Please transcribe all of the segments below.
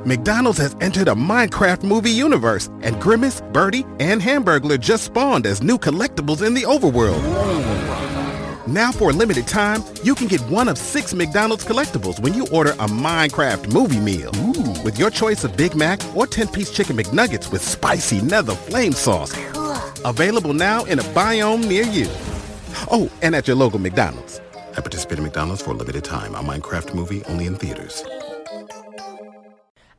McDonald's has entered a Minecraft movie universe, and Grimace, Birdie, and Hamburglar just spawned as new collectibles in the overworld. Now for a limited time, you can get one of 6 McDonald's collectibles when you order a Minecraft movie meal. Ooh. With your choice of Big Mac or 10-piece chicken McNuggets with spicy nether flame sauce. Available now in a biome near you. Oh, and at your local McDonald's. I participate in McDonald's for a limited time. A Minecraft movie only in theaters.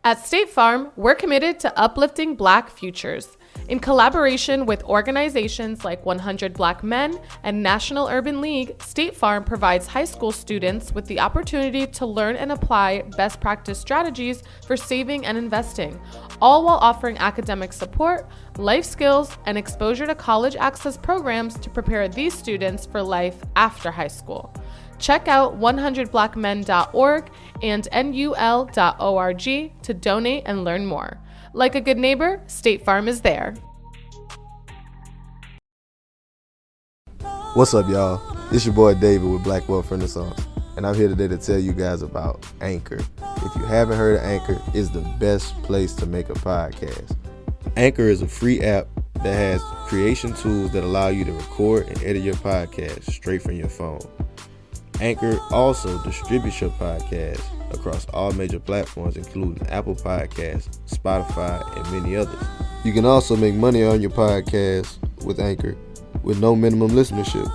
At State Farm, we're committed to uplifting Black futures. In collaboration with organizations like 100 Black Men and National Urban League, State Farm provides high school students with the opportunity to learn and apply best practice strategies for saving and investing, all while offering academic support, life skills, and exposure to college access programs to prepare these students for life after high school. Check out 100blackmen.org and nul.org to donate and learn more. Like a good neighbor, State Farm is there. What's up, y'all? It's your boy David with Black Wealth Renaissance, and I'm here today to tell you guys about Anchor. If you haven't heard of Anchor, it's the best place to make a podcast. Anchor is a free app that has creation tools that allow you to record and edit your podcast straight from your phone. Anchor also distributes your podcast across all major platforms, including Apple Podcasts, Spotify, and many others. You can also make money on your podcast with Anchor with no minimum listenership.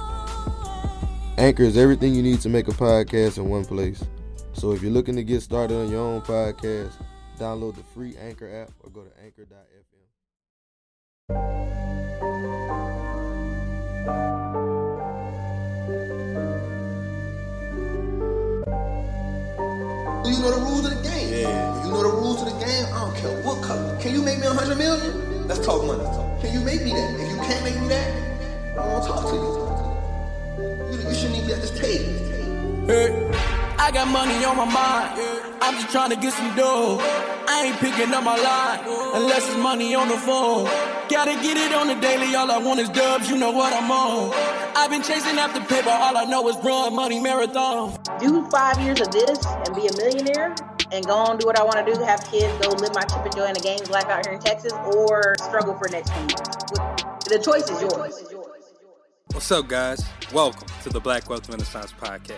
Anchor is everything you need to make a podcast in one place. So if you're looking to get started on your own podcast, download the free Anchor app or go to anchor.fm. Do you know the rules of the game? Yeah. You know the rules of the game? I don't care what color. Can you make me 100 million? Let's talk money. Can you make me that? If you can't make me that, I don't want to talk to you. You shouldn't even be at this table. Hey, I got money on my mind. I'm just trying to get some dough. I ain't picking up my line unless it's money on the phone. Gotta get it on the daily. All I want is dubs. You know what I'm on. I've been chasing after paper. All I know is run money marathon. Do 5 years of this and be a millionaire and go on do what I want to do, have kids, go live my chip and joy in the games life out here in Texas, or struggle for the next 10 years. The choice is yours. What's up, guys? Welcome to the Black Wealth Renaissance Podcast.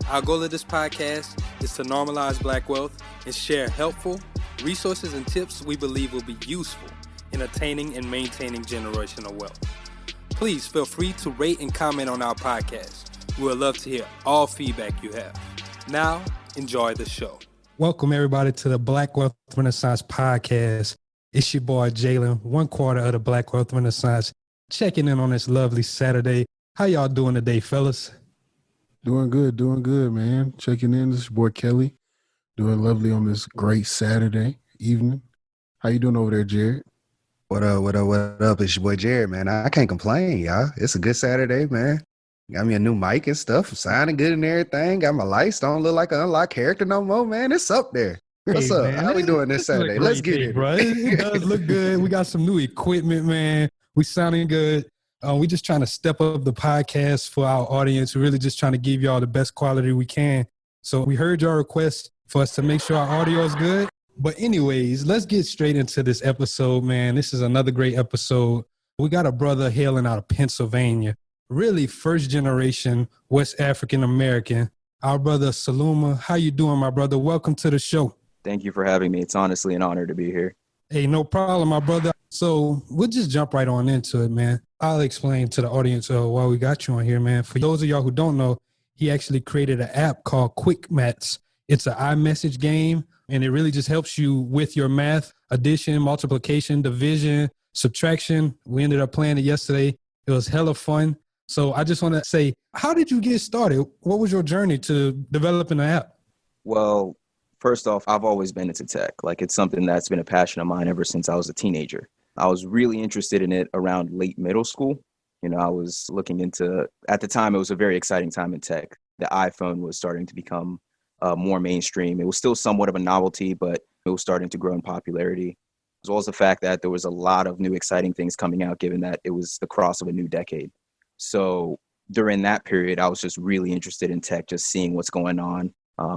Our goal of this podcast is to normalize Black wealth and share helpful resources and tips we believe will be useful in attaining and maintaining generational wealth. Please feel free to rate and comment on our podcast. We would love to hear all feedback you have. Now, enjoy the show. Welcome, everybody, to the Black Wealth Renaissance Podcast. It's your boy, Jalen, 1/4 of the Black Wealth Renaissance, checking in on this lovely Saturday. How y'all doing today, fellas? Doing good, man. Checking in. This is your boy, Kelly. Doing lovely on this great Saturday evening. How you doing over there, Jared? What up? It's your boy, Jared, man. I can't complain, y'all. It's a good Saturday, man. Got me a new mic and stuff. Sounding good and everything. Got my lights. Don't look like an unlocked character no more, man. It's up there. What's up? Man, How we doing this Saturday? Let's get it, bro. It does look good. We got some new equipment, man. We sounding good. We just trying to step up the podcast for our audience. We're really just trying to give y'all the best quality we can. So we heard your request for us to make sure our audio is good. But anyways, let's get straight into this episode, man. This is another great episode. We got a brother hailing out of Pennsylvania. Really first generation West African American. Our brother Sulama. How you doing, my brother? Welcome to the show. Thank you for having me. It's honestly an honor to be here. Hey, no problem, my brother. So we'll just jump right on into it, man. I'll explain to the audience why we got you on here, man. For those of y'all who don't know, he actually created an app called Quick Mats. It's an iMessage game, and it really just helps you with your math, addition, multiplication, division, subtraction. We ended up playing it yesterday. It was hella fun. So I just want to say, how did you get started? What was your journey to developing the app? Well, first off, I've always been into tech. Like, it's something that's been a passion of mine ever since I was a teenager. I was really interested in it around late middle school. You know, I was looking into, at the time, it was a very exciting time in tech. The iPhone was starting to become more mainstream. It was still somewhat of a novelty, but it was starting to grow in popularity, as well as the fact that there was a lot of new exciting things coming out, given that it was the cross of a new decade. So during that period, I was just really interested in tech, just seeing what's going on.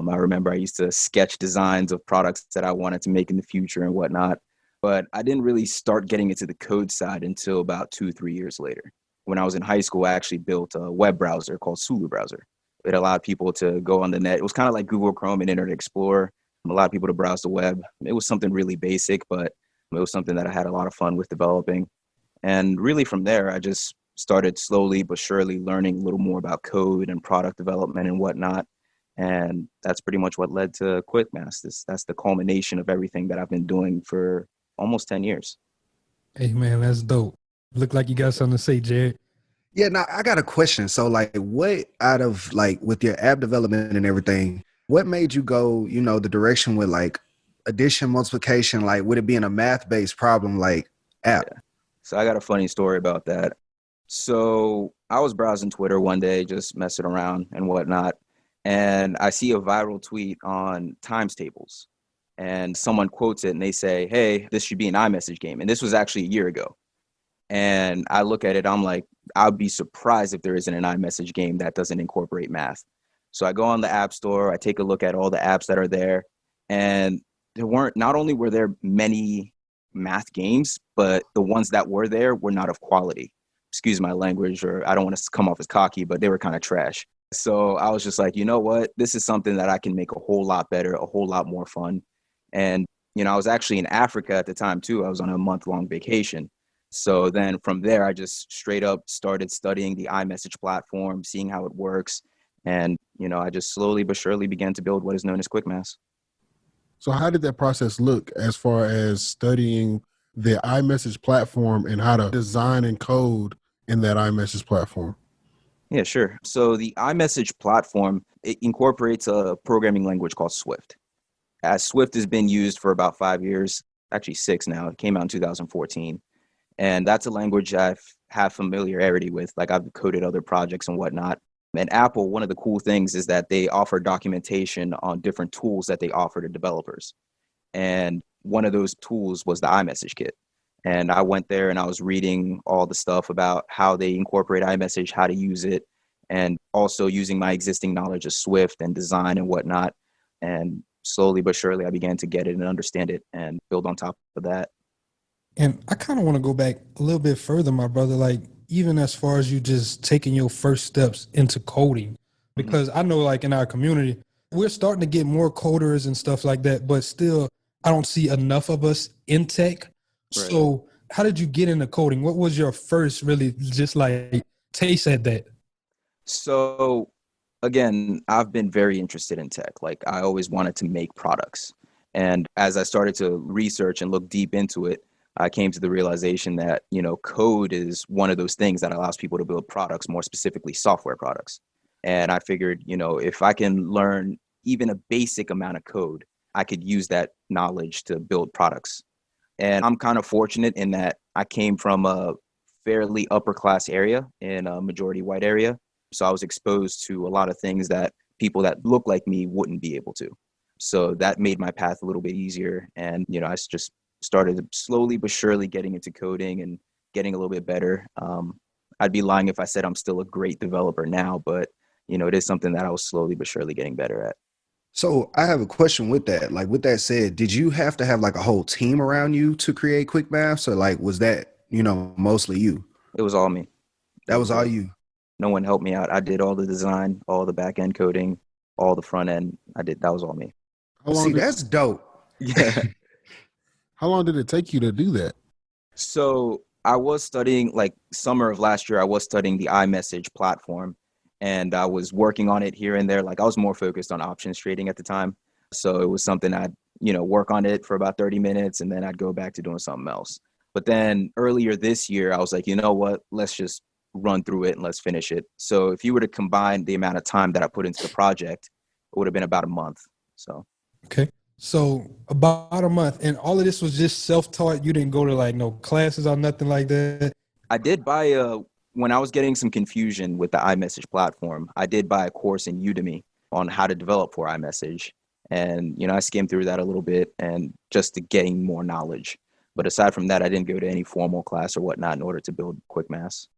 I remember I used to sketch designs of products that I wanted to make in the future and whatnot. But I didn't really start getting into the code side until about 2-3 years later. When I was in high school, I actually built a web browser called Sulu browser. It allowed people to go on the net. It was kind of like Google Chrome and Internet Explorer. It allowed people to browse the web. It was something really basic, but it was something that I had a lot of fun with developing. And really from there, I just started slowly but surely learning a little more about code and product development and whatnot. And that's pretty much what led to QuickMass. That's the culmination of everything that I've been doing for almost 10 years. Hey, man, that's dope. Look like you got something to say, Jared. Yeah, now I got a question. So like what out of like with your app development and everything, what made you go, the direction with like addition, multiplication, like would it being a math-based problem like app? Yeah. So I got a funny story about that. So I was browsing Twitter one day, just messing around and whatnot. And I see a viral tweet on times tables. And someone quotes it and they say, hey, this should be an iMessage game. And this was actually a year ago. And I look at it, I'm like, I'd be surprised if there isn't an iMessage game that doesn't incorporate math. So I go on the App Store, I take a look at all the apps that are there, and not only were there many math games, but the ones that were there were not of quality. Excuse my language, or I don't want to come off as cocky, but they were kind of trash. So I was just like, you know what? This is something that I can make a whole lot better, a whole lot more fun. And, I was actually in Africa at the time too. I was on a month-long vacation. So then from there, I just straight up started studying the iMessage platform, seeing how it works. And, I just slowly but surely began to build what is known as QuickMass. So how did that process look as far as studying the iMessage platform and how to design and code in that iMessage platform? Yeah, sure. So the iMessage platform, it incorporates a programming language called Swift. Swift has been used for about 5 years, actually 6 now. It came out in 2014. And that's a language I have familiarity with. Like I've coded other projects and whatnot. And Apple, one of the cool things is that they offer documentation on different tools that they offer to developers. And one of those tools was the iMessage kit. And I went there and I was reading all the stuff about how they incorporate iMessage, how to use it, and also using my existing knowledge of Swift and design and whatnot. And slowly but surely, I began to get it and understand it and build on top of that. And I kind of want to go back a little bit further, my brother, like even as far as you just taking your first steps into coding, because I know like in our community, we're starting to get more coders and stuff like that, but still I don't see enough of us in tech. Right. So how did you get into coding? What was your first really just like taste at that? So again, I've been very interested in tech. Like I always wanted to make products. And as I started to research and look deep into it, I came to the realization that, code is one of those things that allows people to build products, more specifically software products. And I figured, if I can learn even a basic amount of code, I could use that knowledge to build products. And I'm kind of fortunate in that I came from a fairly upper class area in a majority white area. So I was exposed to a lot of things that people that look like me wouldn't be able to. So that made my path a little bit easier. And, I just started slowly but surely getting into coding and getting a little bit better. I'd be lying if I said I'm still a great developer now, but, it is something that I was slowly but surely getting better at. So I have a question with that. Like with that said, did you have to have like a whole team around you to create QuickMass, or like was that, mostly you? It was all me. That was all you? No one helped me out. I did all the design, all the back end coding, all the front end. That was all me. That's dope. Yeah. How long did it take you to do that? So I was studying, like summer of last year, I was studying the iMessage platform, and I was working on it here and there. Like I was more focused on options trading at the time. So it was something I'd, work on it for about 30 minutes and then I'd go back to doing something else. But then earlier this year, I was like, you know what, let's just run through it and let's finish it. So if you were to combine the amount of time that I put into the project, it would have been about a month. So. Okay. So about a month, and all of this was just self-taught. You didn't go to like no classes or nothing like that. I did buy when I was getting some confusion with the iMessage platform, I did buy a course in Udemy on how to develop for iMessage. And, I skimmed through that a little bit and just to gain more knowledge. But aside from that, I didn't go to any formal class or whatnot in order to build QuickMass.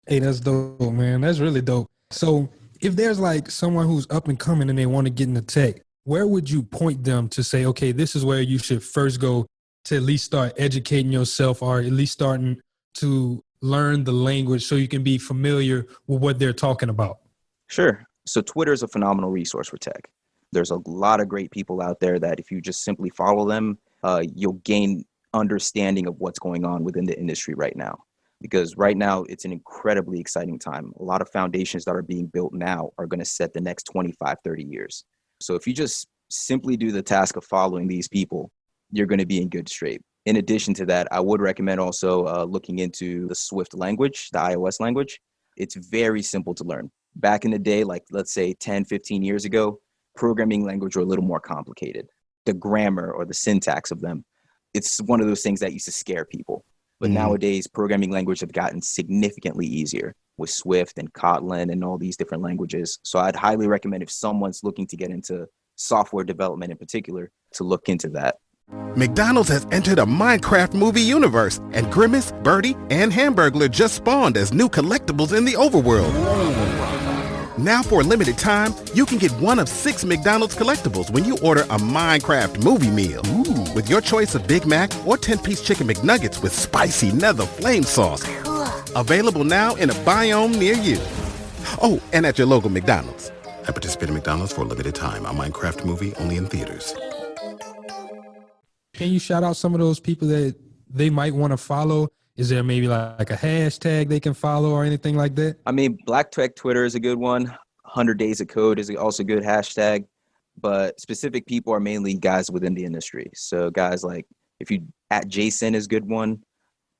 Hey, that's dope, man. That's really dope. So if there's like someone who's up and coming and they want to get into tech, where would you point them to say, okay, this is where you should first go to at least start educating yourself, or at least starting to learn the language so you can be familiar with what they're talking about? Sure. So Twitter is a phenomenal resource for tech. There's a lot of great people out there that if you just simply follow them, you'll gain understanding of what's going on within the industry right now. Because right now, it's an incredibly exciting time. A lot of foundations that are being built now are going to set the next 25, 30 years. So if you just simply do the task of following these people, you're going to be in good shape. In addition to that, I would recommend also looking into the Swift language, the iOS language. It's very simple to learn. Back in the day, like let's say 10, 15 years ago, programming language were a little more complicated. The grammar or the syntax of them, it's one of those things that used to scare people. But nowadays, programming language have gotten significantly easier with Swift and Kotlin and all these different languages. So I'd highly recommend if someone's looking to get into software development in particular, to look into that. McDonald's has entered a Minecraft movie universe, and Grimace, Birdie, and Hamburglar just spawned as new collectibles in the overworld. Now for a limited time, you can get one of 6 McDonald's collectibles when you order a Minecraft movie meal. With your choice of Big Mac or 10-piece chicken McNuggets with spicy nether flame sauce. Available now in a biome near you. Oh, and at your local McDonald's. I participate in McDonald's for a limited time. A Minecraft movie only in theaters. Can you shout out some of those people that they might want to follow? Is there maybe like a hashtag they can follow or anything like that? I mean, Black Tech Twitter is a good one. 100 Days of Code is also a good hashtag. But specific people are mainly guys within the industry. So guys like, if you at Jason is a good one.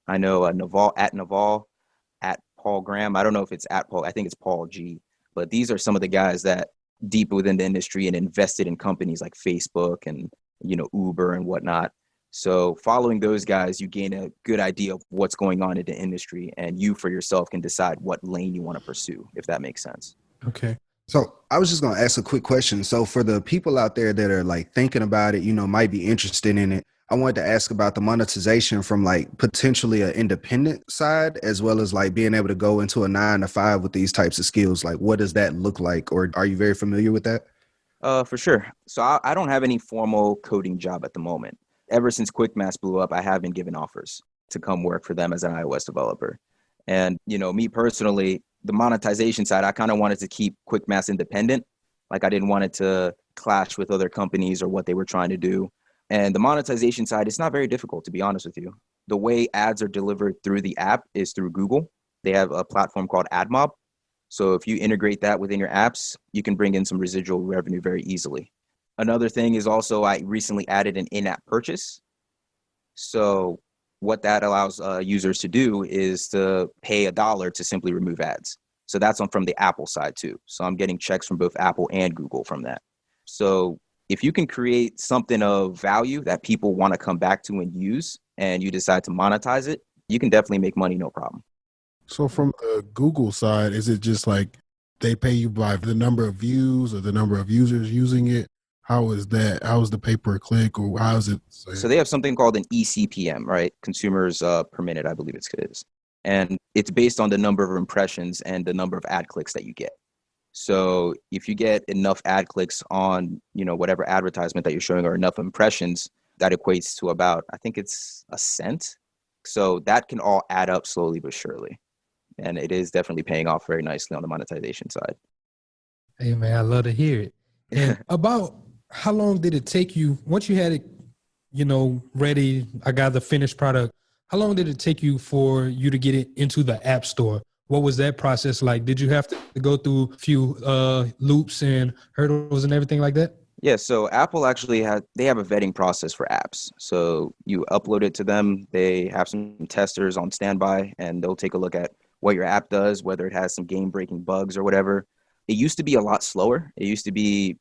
I know Naval, at Paul Graham. I don't know if it's at Paul. I think it's Paul G. But these are some of the guys that deep within the industry and invested in companies like Facebook and, Uber and whatnot. So following those guys, you gain a good idea of what's going on in the industry, and you for yourself can decide what lane you want to pursue, if that makes sense. Okay. So I was just going to ask a quick question. So for the people out there that are like thinking about it, might be interested in it, I wanted to ask about the monetization from like potentially an independent side, as well as like being able to go into a 9-to-5 with these types of skills. Like, what does that look like? Or are you very familiar with that? For sure. So I don't have any formal coding job at the moment. Ever since QuickMass blew up, I have been given offers to come work for them as an iOS developer. And, me personally, the monetization side, I kind of wanted to keep QuickMass independent. Like I didn't want it to clash with other companies or what they were trying to do. And the monetization side, it's not very difficult, to be honest with you. The way ads are delivered through the app is through Google. They have a platform called AdMob. So if you integrate that within your apps, you can bring in some residual revenue very easily. Another thing is also I recently added an in-app purchase. So what that allows users to do is to pay $1 to simply remove ads. So that's from the Apple side too. So I'm getting checks from both Apple and Google from that. So if you can create something of value that people want to come back to and use, and you decide to monetize it, you can definitely make money, no problem. So from the Google side, is it just like they pay you by the number of views or the number of users using it? How is that? How is the pay per click, or how is it? So they have something called an eCPM, right? Consumers per minute, I believe it is. And it's based on the number of impressions and the number of ad clicks that you get. So if you get enough ad clicks on, whatever advertisement that you're showing, or enough impressions, that equates to about, I think it's a cent. So that can all add up slowly but surely. And it is definitely paying off very nicely on the monetization side. Hey man, I love to hear it. And about how long did it take you, once you had it, ready, I got the finished product, how long did it take you for you to get it into the App Store? What was that process like? Did you have to go through a few loops and hurdles and everything like that? Yeah, so Apple actually they have a vetting process for apps. So you upload it to them. They have some testers on standby, and they'll take a look at what your app does, whether it has some game-breaking bugs or whatever. It used to be a lot slower. It used to be,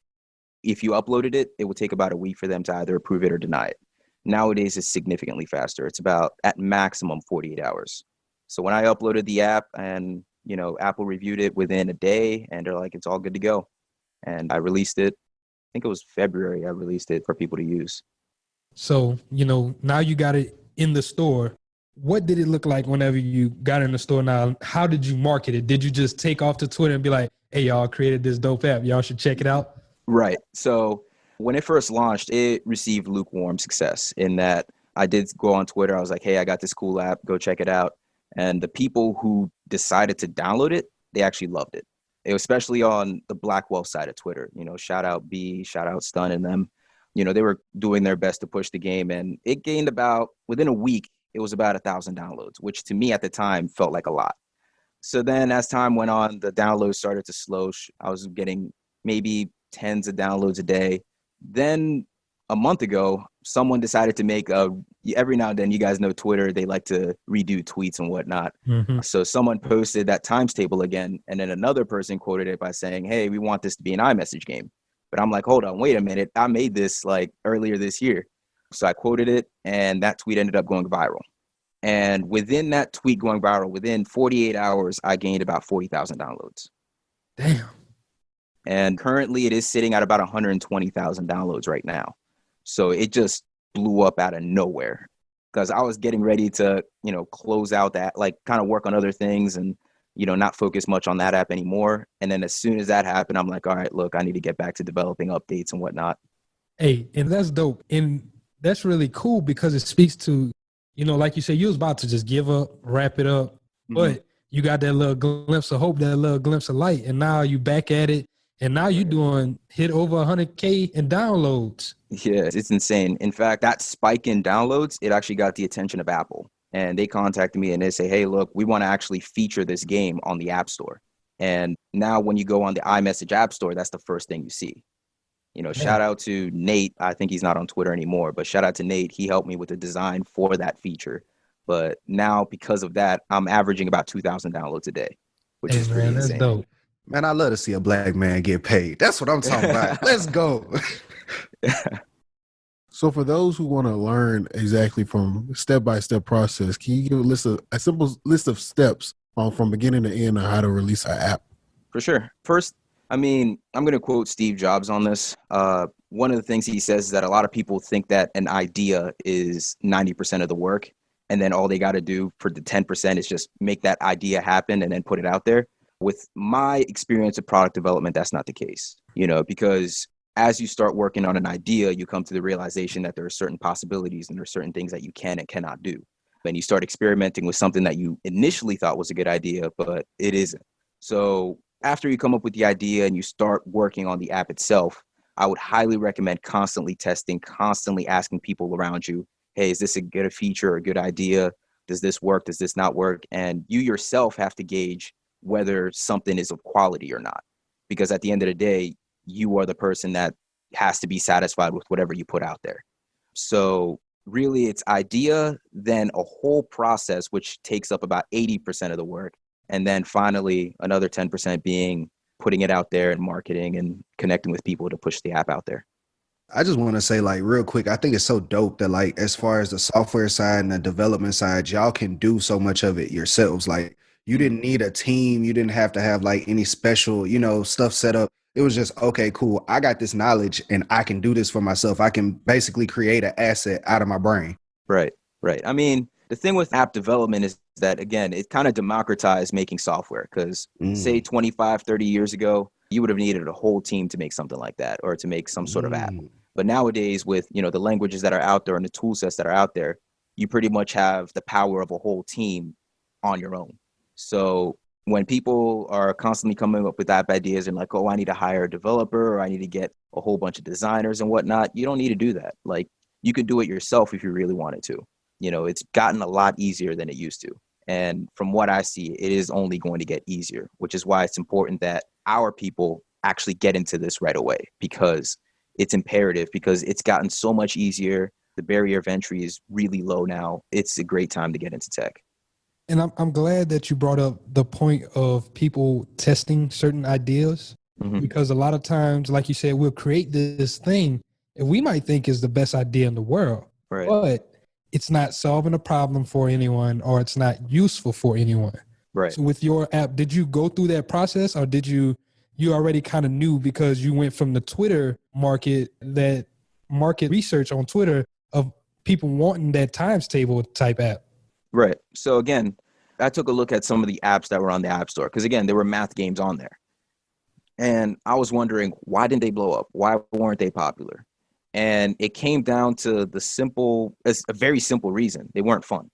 if you uploaded it, it would take about a week for them to either approve it or deny it. Nowadays, it's significantly faster. It's about, at maximum, 48 hours. So when I uploaded the app and, Apple reviewed it within a day, and they're like, it's all good to go. And I released it. I think it was February I released it for people to use. So, now you got it in the store. What did it look like whenever you got in the store now? How did you market it? Did you just take off to Twitter and be like, hey, y'all created this dope app, y'all should check it out? Right. So When it first launched, it received lukewarm success in that I did go on Twitter. I was like, hey, I got this cool app. Go check it out. And the people who decided to download it, they actually loved it. Especially on the Blackwell side of Twitter. Shout out B, shout out Stun and them. They were doing their best to push the game. And it gained within a week, it was about 1,000 downloads, which to me at the time felt like a lot. So then as time went on, the downloads started to slow. I was getting maybe tens of downloads a day. Then a month ago, someone decided to make every now and then, you guys know Twitter, they like to redo tweets and whatnot. Mm-hmm. So someone posted that times table again. And then another person quoted it by saying, hey, we want this to be an iMessage game. But I'm like, hold on, wait a minute. I made this like earlier this year. So I quoted it and that tweet ended up going viral. And within that tweet going viral, within 48 hours, I gained about 40,000 downloads. Damn. And currently it is sitting at about 120,000 downloads right now. So it just blew up out of nowhere because I was getting ready to, close out that, like kind of work on other things and, not focus much on that app anymore. And then as soon as that happened, I'm like, all right, look, I need to get back to developing updates and whatnot. Hey, and that's dope. And that's really cool because it speaks to, like you said, you was about to just give up, wrap it up, but you got that little glimpse of hope, that little glimpse of light. And now you back at it. And now you're hit over 100K in downloads. Yeah, it's insane. In fact, that spike in downloads, it actually got the attention of Apple. And they contacted me and they say, hey, look, we want to actually feature this game on the App Store. And now when you go on the iMessage App Store, that's the first thing you see. Shout out to Nate. I think he's not on Twitter anymore, but shout out to Nate. He helped me with the design for that feature. But now because of that, I'm averaging about 2,000 downloads a day, which is pretty insane. That's dope. Man, I love to see a black man get paid. That's what I'm talking about. Let's go. So for those who want to learn exactly from step-by-step process, can you give a simple list of steps from beginning to end on how to release an app? For sure. First, I'm going to quote Steve Jobs on this. One of the things he says is that a lot of people think that an idea is 90% of the work, and then all they got to do for the 10% is just make that idea happen and then put it out there. With my experience of product development, that's not the case, because as you start working on an idea, you come to the realization that there are certain possibilities and there are certain things that you can and cannot do. And you start experimenting with something that you initially thought was a good idea, but it isn't. So after you come up with the idea and you start working on the app itself, I would highly recommend constantly testing, constantly asking people around you, hey, is this a good feature or a good idea? Does this work? Does this not work? And you yourself have to gauge whether something is of quality or not. Because at the end of the day, you are the person that has to be satisfied with whatever you put out there. So really it's idea, then a whole process, which takes up about 80% of the work. And then finally, another 10% being putting it out there and marketing and connecting with people to push the app out there. I just want to say, like, real quick, I think it's so dope that, like, as far as the software side and the development side, y'all can do so much of it yourselves. Like, you didn't need a team. You didn't have to have, like, any special, stuff set up. It was just, okay, cool. I got this knowledge and I can do this for myself. I can basically create an asset out of my brain. Right. The thing with app development is that, again, it kind of democratized making software because say 25, 30 years ago, you would have needed a whole team to make something like that or to make some sort of app. But nowadays with, the languages that are out there and the tool sets that are out there, you pretty much have the power of a whole team on your own. So when people are constantly coming up with app ideas and like, oh, I need to hire a developer or I need to get a whole bunch of designers and whatnot, you don't need to do that. Like you can do it yourself if you really wanted to. It's gotten a lot easier than it used to. And from what I see, it is only going to get easier, which is why it's important that our people actually get into this right away because it's imperative because it's gotten so much easier. The barrier of entry is really low now. It's a great time to get into tech. And I'm glad that you brought up the point of people testing certain ideas because a lot of times, like you said, we'll create this thing and we might think is the best idea in the world, right? But it's not solving a problem for anyone or it's not useful for anyone. Right. So with your app, did you go through that process or did you already kind of knew because you went from the Twitter market, that market research on Twitter of people wanting that times table type app? Right. So again, I took a look at some of the apps that were on the App Store because again, there were math games on there. And I was wondering, why didn't they blow up? Why weren't they popular? And it came down to it's a very simple reason. They weren't fun.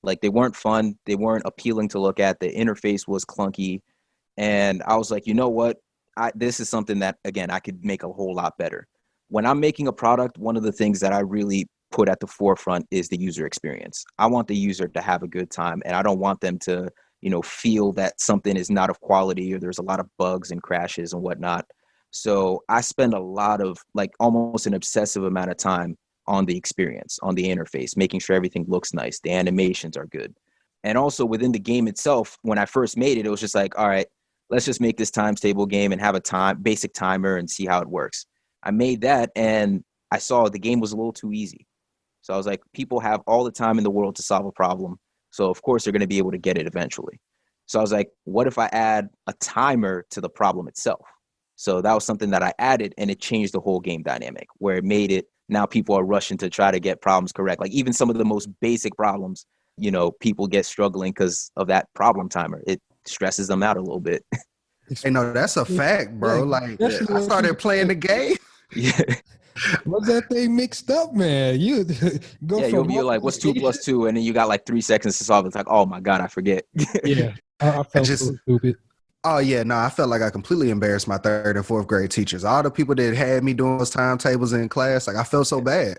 Like, they weren't fun. They weren't appealing to look at. The interface was clunky. And I was like, you know what? This is something that, again, I could make a whole lot better. When I'm making a product, one of the things that I really put at the forefront is the user experience. I want the user to have a good time, and I don't want them to, feel that something is not of quality or there's a lot of bugs and crashes and whatnot. So I spend a lot of, like, almost an obsessive amount of time on the experience, on the interface, making sure everything looks nice. The animations are good. And also within the game itself, when I first made it, it was just like, all right, let's just make this times table game and have a basic timer and see how it works. I made that, and I saw the game was a little too easy. So I was like, people have all the time in the world to solve a problem. So of course they're going to be able to get it eventually. So I was like, what if I add a timer to the problem itself? So that was something that I added, and it changed the whole game dynamic, where it made it, now people are rushing to try to get problems correct. Like, even some of the most basic problems, people get struggling because of that problem timer. It stresses them out a little bit. Hey, no, that's a fact, bro. Yeah, Like, especially I when started people- playing the game. Yeah. What's that thing mixed up, man? You go Yeah, from you're like, what's 2 + 2? And then you got like 3 seconds to solve it. It's like, oh my God, I forget. Yeah, I felt so stupid. Oh yeah, no, I felt like I completely embarrassed my 3rd and 4th grade teachers. All the people that had me doing those timetables in class, like, I felt so bad.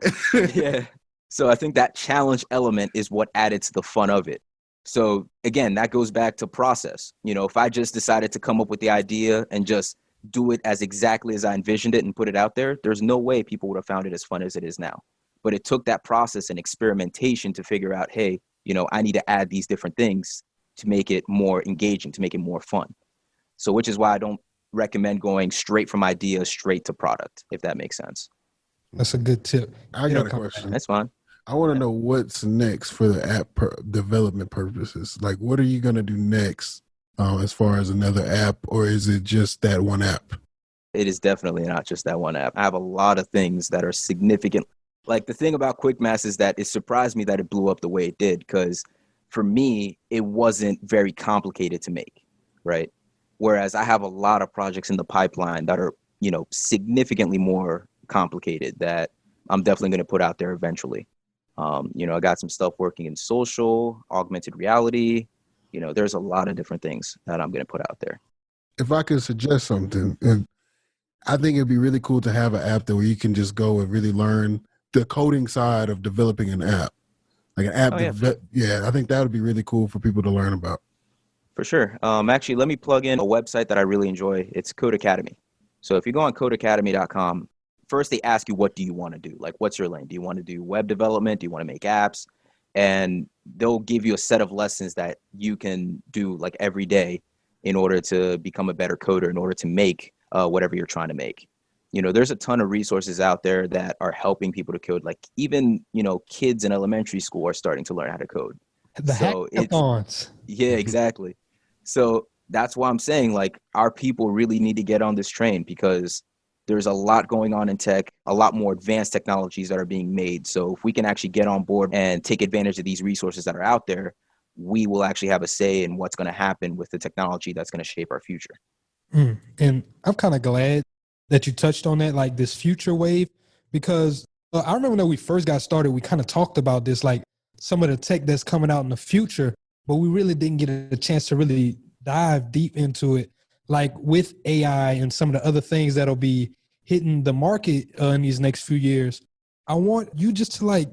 Yeah. So I think that challenge element is what added to the fun of it. So again, that goes back to process. If I just decided to come up with the idea and just do it as exactly as I envisioned it and put it out there, there's no way people would have found it as fun as it is now. But it took that process and experimentation to figure out, hey, I need to add these different things to make it more engaging, to make it more fun. So which is why I don't recommend going straight from idea straight to product, if that makes sense. That's a good tip. I got a question. That's fine. I want to know what's next for the app development purposes. Like, what are you going to do next as far as another app, or is it just that one app? It is definitely not just that one app. I have a lot of things that are significant. Like, the thing about QuickMass is that it surprised me that it blew up the way it did, because for me, it wasn't very complicated to make, right? Whereas I have a lot of projects in the pipeline that are, significantly more complicated that I'm definitely going to put out there eventually. I got some stuff working in social, augmented reality. There's a lot of different things that I'm going to put out there. If I could suggest something, and I think it'd be really cool to have an app where you can just go and really learn the coding side of developing an app. Like an app. I think that would be really cool for people to learn about. For sure. Actually, let me plug in a website that I really enjoy. It's Code Academy. So if you go on codeacademy.com, first they ask you, what do you want to do? Like, what's your lane? Do you want to do web development? Do you want to make apps? And they'll give you a set of lessons that you can do like every day in order to become a better coder, in order to make whatever you're trying to make. There's a ton of resources out there that are helping people to code. Like, even, kids in elementary school are starting to learn how to code. The hackathons. Yeah, exactly. So that's why I'm saying, like, our people really need to get on this train, because there's a lot going on in tech, a lot more advanced technologies that are being made. So if we can actually get on board and take advantage of these resources that are out there, we will actually have a say in what's going to happen with the technology that's going to shape our future. And I'm kind of glad that you touched on that, like this future wave, because I remember when we first got started, we kind of talked about this, like some of the tech that's coming out in the future, but we really didn't get a chance to really dive deep into it. Like with AI and some of the other things that'll be hitting the market in these next few years, I want you just to like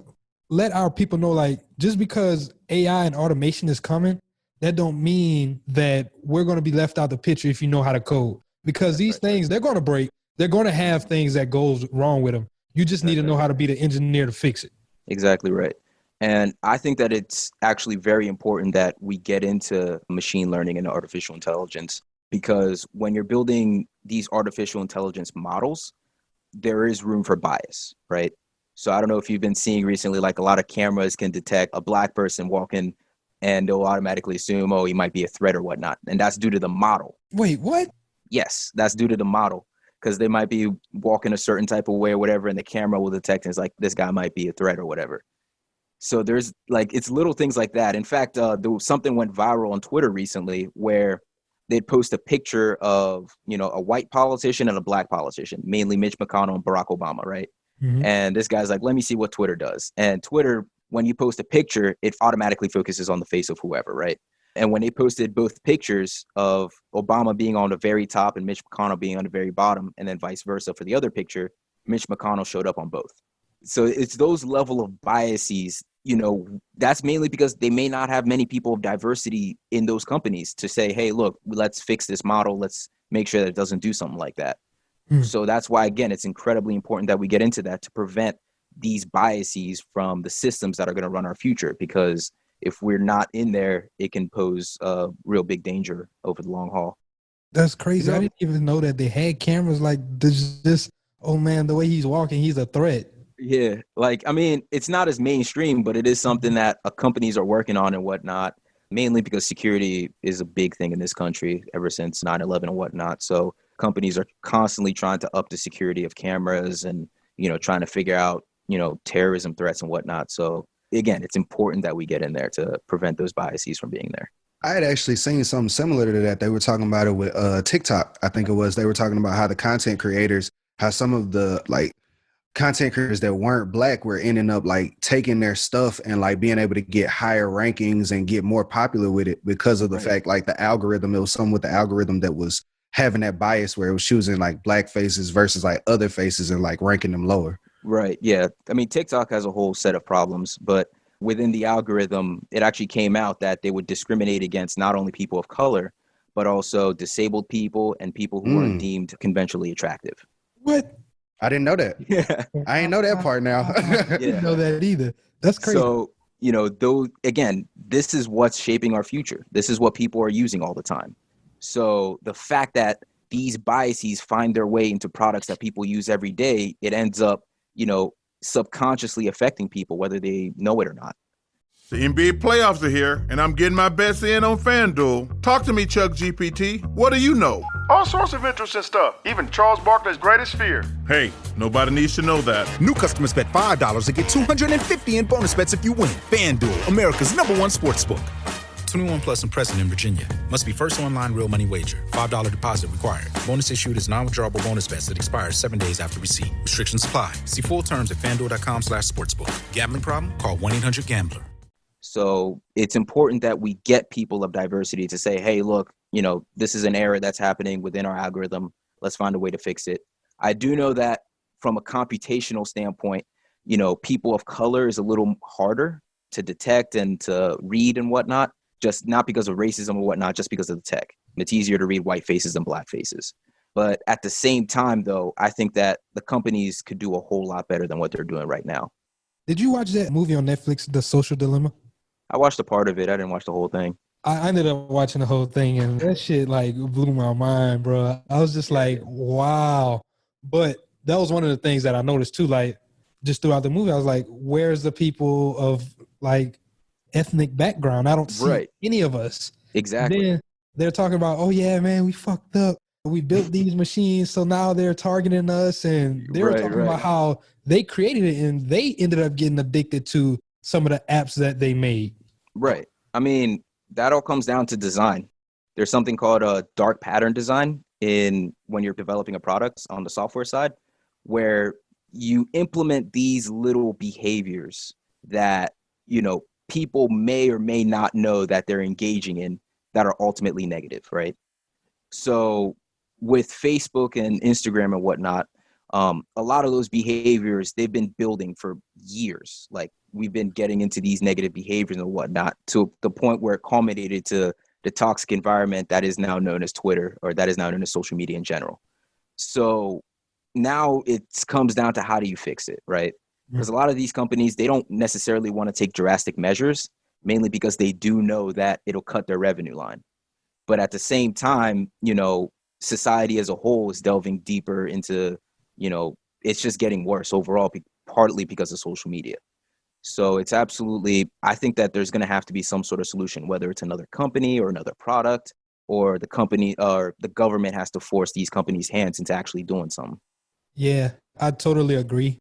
let our people know, like, just because AI and automation is coming, that don't mean that we're going to be left out the picture if you know how to code, because these things, they're going to break. They're going to have things that goes wrong with them. You just need to know how to be the engineer to fix it. Exactly right. And I think that it's actually very important that we get into machine learning and artificial intelligence, because when you're building these artificial intelligence models, there is room for bias, right? So I don't know if you've been seeing recently, like a lot of cameras can detect a Black person walking and they'll automatically assume, oh, he might be a threat or whatnot. And that's due to the model. Wait, what? Yes, that's due to the model, because they might be walking a certain type of way or whatever, and the camera will detect and it's like, this guy might be a threat or whatever. So there's like, it's little things like that. In fact, something went viral on Twitter recently where they'd post a picture of, a white politician and a Black politician, mainly Mitch McConnell and Barack Obama, right? And this guy's like, let me see what Twitter does. And Twitter, when you post a picture, it automatically focuses on the face of whoever, right? And when they posted both pictures of Obama being on the very top and Mitch McConnell being on the very bottom, and then vice versa for the other picture, Mitch McConnell showed up on both. So it's those level of biases, you know, that's mainly because they may not have many people of diversity in those companies to say, hey, look, let's fix this model. Let's make sure that it doesn't do something like that. So that's why, again, it's incredibly important that we get into that to prevent these biases from the systems that are going to run our future, because if we're not in there, it can pose a real big danger over the long haul. That's crazy. I didn't even know that they had cameras like this. Oh man, the way he's walking, he's a threat. Yeah. Like, I mean, it's not as mainstream, but it is something that companies are working on and whatnot, mainly because security is a big thing in this country ever since 9/11 and whatnot. So companies are constantly trying to up the security of cameras and, you know, trying to figure out, you know, terrorism threats and whatnot. So again, it's important that we get in there to prevent those biases from being there. I had actually seen something similar to that. They were talking about it with TikTok. I think it was. They were talking about how the content creators, how some of the like content creators that weren't black were ending up like taking their stuff and like being able to get higher rankings and get more popular with it because of the fact like the algorithm, it was something with the algorithm that was having that bias where it was choosing like black faces versus like other faces and like ranking them lower. Right. Yeah. I mean, TikTok has a whole set of problems, but within the algorithm, it actually came out that they would discriminate against not only people of color, but also disabled people and people who weren't deemed conventionally attractive. What? I didn't know that. Yeah. I didn't know that part now. I didn't know that either. That's crazy. So, you know, though, again, this is what's shaping our future. This is what people are using all the time. So the fact that these biases find their way into products that people use every day, it ends up, you know, subconsciously affecting people, whether they know it or not. The NBA playoffs are here, and I'm getting my best in on FanDuel. Talk to me, Chuck GPT. What do you know? All sorts of interesting stuff, even Charles Barkley's greatest fear. Hey, nobody needs to know that. New customers bet $5 and get $250 in bonus bets if you win. FanDuel, America's #1 sportsbook. 21 plus and present in Virginia. Must be first online real money wager. $5 deposit required. Bonus issued is non-withdrawable bonus bets that expires 7 days after receipt. Restrictions apply. See full terms at FanDuel.com/sportsbook. Gambling problem? Call 1-800-GAMBLER. So it's important that we get people of diversity to say, hey, look, you know, this is an error that's happening within our algorithm. Let's find a way to fix it. I do know that from a computational standpoint, you know, people of color is a little harder to detect and to read and whatnot. Just not because of racism or whatnot, just because of the tech. It's easier to read white faces than black faces. But at the same time, though, I think that the companies could do a whole lot better than what they're doing right now. Did you watch that movie on Netflix, The Social Dilemma? I watched a part of it. I didn't watch the whole thing. I ended up watching the whole thing, and that shit like blew my mind, bro. I was just like, wow. But that was one of the things that I noticed too, like just throughout the movie. I was like, where's the people of like ethnic background? I don't see any of us. Exactly. Then they're talking about, oh yeah, man, we fucked up. We built these machines, so now they're targeting us, and they were talking about how they created it and they ended up getting addicted to some of the apps that they made. Right. I mean, that all comes down to design. There's something called a dark pattern design in when you're developing a product on the software side, where you implement these little behaviors that, you know, people may or may not know that they're engaging in that are ultimately negative, right? So with Facebook and Instagram and whatnot, a lot of those behaviors, they've been building for years. Like we've been getting into these negative behaviors and whatnot to the point where it culminated to the toxic environment that is now known as Twitter, or that is now known as social media in general. So now it comes down to how do you fix it, right? Because a lot of these companies, they don't necessarily want to take drastic measures, mainly because they do know that it'll cut their revenue line. But at the same time, you know, society as a whole is delving deeper into, you know, it's just getting worse overall, partly because of social media. So it's absolutely, I think that there's going to have to be some sort of solution, whether it's another company or another product, or the company or the government has to force these companies' hands into actually doing something. Yeah, I totally agree.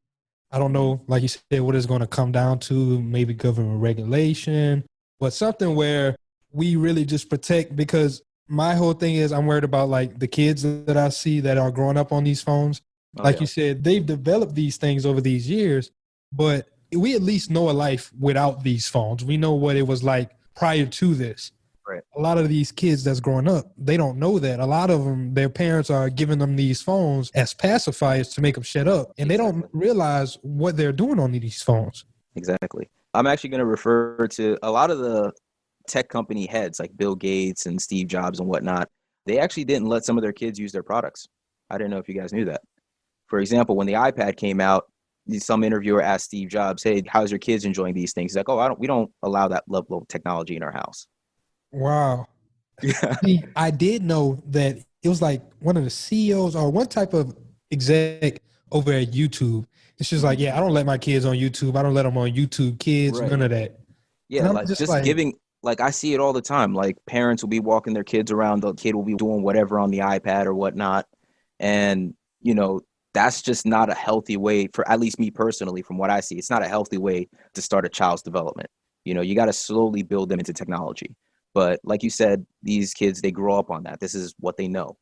I don't know, like you said, what it's going to come down to, maybe government regulation, but something where we really just protect, because my whole thing is I'm worried about like the kids that I see that are growing up on these phones. Like you said, they've developed these things over these years, but we at least know a life without these phones. We know what it was like prior to this. Right. A lot of these kids that's growing up, they don't know that. A lot of them, their parents are giving them these phones as pacifiers to make them shut up. And they don't realize what they're doing on these phones. Exactly. I'm actually going to refer to a lot of the tech company heads like Bill Gates and Steve Jobs and whatnot. They actually didn't let some of their kids use their products. I didn't know if you guys knew that. For example, when the iPad came out, some interviewer asked Steve Jobs, "Hey, how's your kids enjoying these things?" He's like, "Oh, we don't allow that level of technology in our house." Wow. Yeah. See, I did know that it was like one of the CEOs or one type of exec over at YouTube. It's just like, yeah, I don't let my kids on YouTube. I don't let them on YouTube Kids, Right. None of that. Yeah, like just giving, like I see it all the time. Like parents will be walking their kids around, the kid will be doing whatever on the iPad or whatnot. And, that's just not a healthy way for, at least me personally, from what I see, it's not a healthy way to start a child's development. You got to slowly build them into technology. But like you said, these kids, they grow up on that. This is what they know.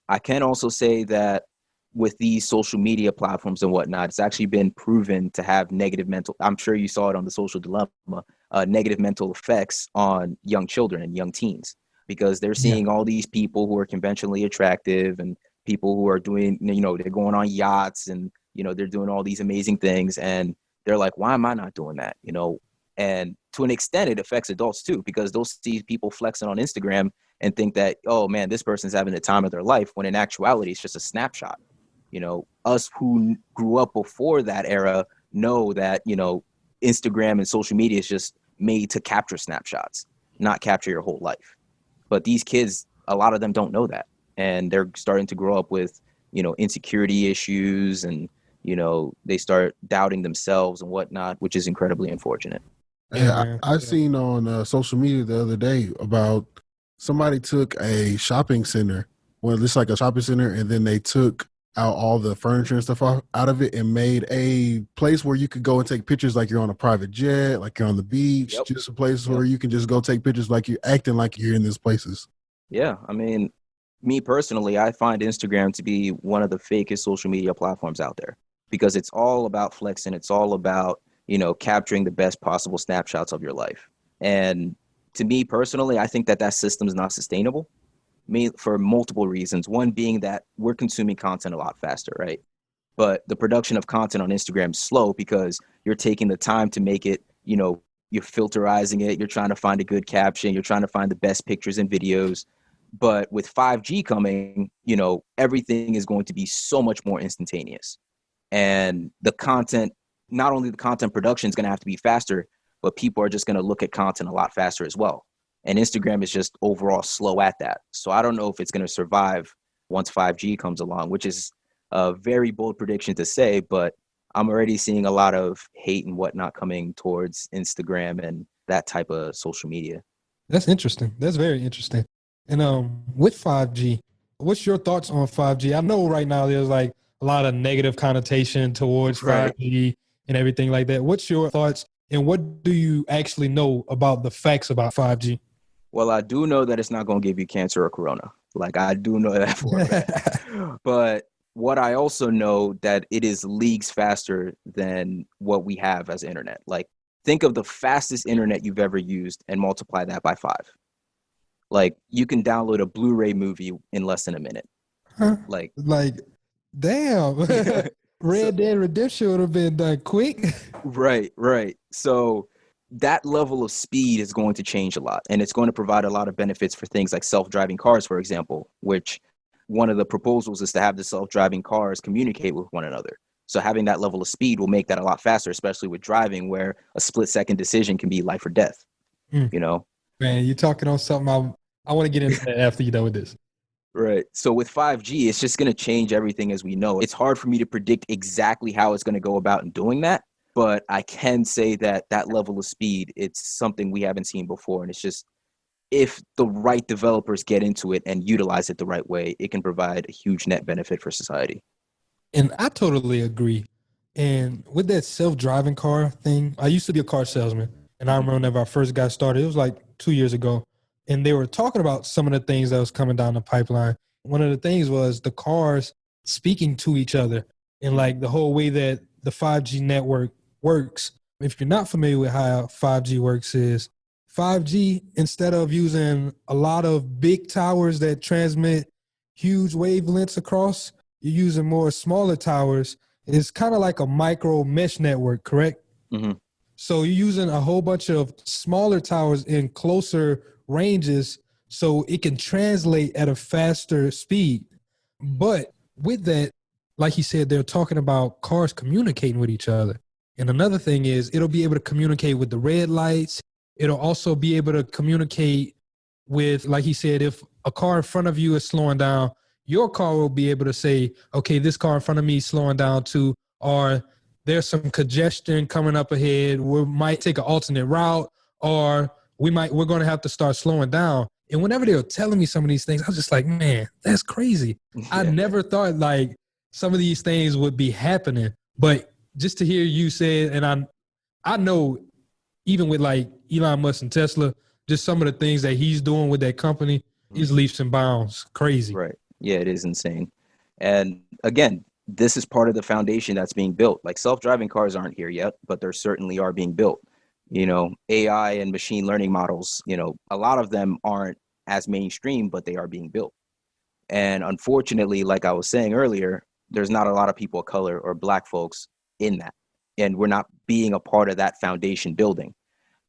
I can also say that with these social media platforms and whatnot, it's actually been proven to have I'm sure you saw it on The Social Dilemma, negative mental effects on young children and young teens, because they're seeing all these people who are conventionally attractive and people who are doing, they're going on yachts and, they're doing all these amazing things. And they're like, why am I not doing that? And to an extent, it affects adults too, because they'll see people flexing on Instagram and think that, oh man, this person's having the time of their life, when in actuality, it's just a snapshot. Us who grew up before that era know that, Instagram and social media is just made to capture snapshots, not capture your whole life. But these kids, a lot of them don't know that. And they're starting to grow up with, insecurity issues, and, they start doubting themselves and whatnot, which is incredibly unfortunate. Yeah, I seen on social media the other day about somebody took a shopping center, well, just like a shopping center, and then they took out all the furniture and stuff out of it and made a place where you could go and take pictures like you're on a private jet, like you're on the beach, just a place where you can just go take pictures like you're acting like you're in these places. Yeah, I mean, me personally, I find Instagram to be one of the fakest social media platforms out there, because it's all about flexing. It's all about, capturing the best possible snapshots of your life. And to me personally, I think that system is not sustainable, for multiple reasons. One being that we're consuming content a lot faster, right? But the production of content on Instagram is slow, because you're taking the time to make it, you're filterizing it. You're trying to find a good caption. You're trying to find the best pictures and videos. But with 5G coming, everything is going to be so much more instantaneous. And the content, not only the content production is going to have to be faster, but people are just going to look at content a lot faster as well. And Instagram is just overall slow at that. So I don't know if it's going to survive once 5G comes along, which is a very bold prediction to say, but I'm already seeing a lot of hate and whatnot coming towards Instagram and that type of social media. That's interesting. That's very interesting. And with 5G, what's your thoughts on 5G? I know right now there's like a lot of negative connotation towards 5G and everything like that. What's your thoughts, and what do you actually know about the facts about 5G? Well, I do know that it's not going to give you cancer or corona. Like, I do know that for a fact. But what I also know, that it is leagues faster than what we have as internet. Like, think of the fastest internet you've ever used and multiply that by 5. Like, you can download a Blu-ray movie in less than a minute. Like damn. Red Dead Redemption would have been done quick. Right. So that level of speed is going to change a lot, and it's going to provide a lot of benefits for things like self-driving cars, for example, which one of the proposals is to have the self-driving cars communicate with one another. So having that level of speed will make that a lot faster, especially with driving, where a split-second decision can be life or death. Man, you're talking on something I want to get into that after you're done with this. Right. So with 5G, it's just going to change everything as we know. It's hard for me to predict exactly how it's going to go about in doing that, but I can say that level of speed, it's something we haven't seen before. And it's just, if the right developers get into it and utilize it the right way, it can provide a huge net benefit for society. And I totally agree. And with that self-driving car thing, I used to be a car salesman. And I remember whenever I first got started, it was like 2 years ago. And they were talking about some of the things that was coming down the pipeline. One of the things was the cars speaking to each other. and like the whole way that the 5G network works. If you're not familiar with how 5G works, is 5G, instead of using a lot of big towers that transmit huge wavelengths across, you're using more smaller towers. It's kind of like a micro mesh network, correct? Mm-hmm. So you're using a whole bunch of smaller towers in closer ranges so it can translate at a faster speed. But with that, like he said, they're talking about cars communicating with each other. And another thing is it'll be able to communicate with the red lights. It'll also be able to communicate with, like he said, if a car in front of you is slowing down, your car will be able to say, okay, this car in front of me is slowing down too, or there's some congestion coming up ahead. We might take an alternate route, or we're going to have to start slowing down. And whenever they were telling me some of these things, I was just like, man, that's crazy. Yeah. I never thought like some of these things would be happening. But just to hear you say it, and I know even with like Elon Musk and Tesla, just some of the things that he's doing with that company is leaps and bounds. Crazy. Right. Yeah, it is insane. And again, this is part of the foundation that's being built. Like self-driving cars aren't here yet, but there certainly are being built. You know, AI and machine learning models, you know, a lot of them aren't as mainstream, but they are being built. And unfortunately, like I was saying earlier, there's not a lot of people of color or Black folks in that. And we're not being a part of that foundation building.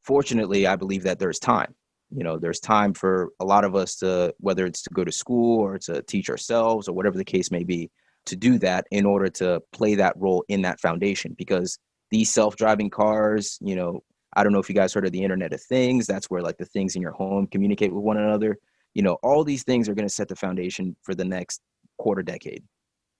Fortunately, I believe that there's time. You know, there's time for a lot of us to, whether it's to go to school or to teach ourselves or whatever the case may be, to do that in order to play that role in that foundation. Because these self-driving cars, you know, I don't know if you guys heard of the Internet of Things. That's where like the things in your home communicate with one another. You know, all these things are going to set the foundation for the next quarter decade.